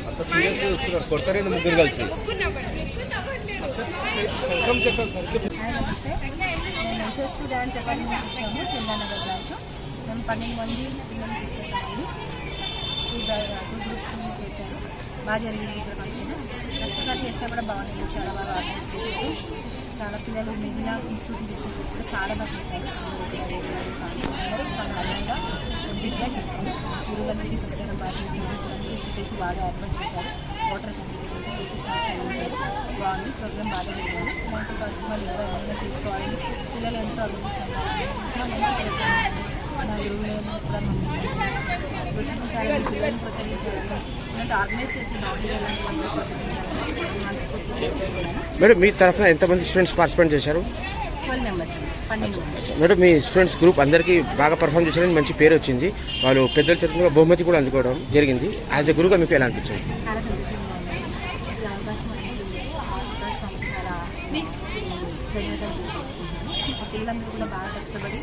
అంత సీరియస్గా చూస్తున్నారు, కొడతారేంది ముగ్గురు కలిసి? శంఖం చక్రం సరిగ్గా. నమస్తే, నేను యశస్వి డాన్స్ అకాడమీ వచ్చాము చందానగర్ బ్రాంచ్. మేము 12 మంది పిల్లలు తీసుకొచ్చాము. 2 గ్రూప్స్ చేశారు. బాగా జరిగింది ఇక్కడ ఫంక్షన్. కష్టపడి చేస్తే కూడా బాగుంది, చాలా బాగా ఆర్గనైజ్ చేశారు. చాలా పిల్లలు మిగిలిన ఇన్స్టిట్యూట్ తీసుకుంటూ కూడా చాలా బాగా చేశారు. చాలా అందంగా కొద్దిగా చేశారు. గురువులకి పెట్టడం బాగా చేసి బాగా ఏర్పాటు చేశారు. వాటర్ బాగుంది, ప్రోగ్రామ్ బాగా జరిగింది. ఇలాంటి కార్యక్రమాలు ఎవరైనా చేసుకోవాలి, పిల్లలు ఎంతో అభివృద్ధి చెందాలి. నా గురువులను కూడా ప్రోత్సహించాలని, పిల్లలను ప్రోత్సహించాలని, ఇలాంటి ఆర్గనైజ్ చేసి మేడం, మీ తరఫున ఎంతమంది స్టూడెంట్స్ పార్టిసిపేట్ చేశారు? 12 మెంబర్స్, 12 మెంబర్స్. మేడం, మీ స్టూడెంట్స్ గ్రూప్ అందరికీ బాగా పర్ఫామ్ చేశారని మంచి పేరు వచ్చింది. వాళ్ళు పెద్దల చేతుల్లో బహుమతి కూడా అందుకోవడం జరిగింది. యాజ్ ఎ గురువుగా మీకు ఎలా అనిపించింది? చాలా సంతోషంగా ఉంది. ఈ అవకాశం అనేది చాలా ధన్యవాదాలు. పిల్లలందరూ కూడా బాగా కష్టపడి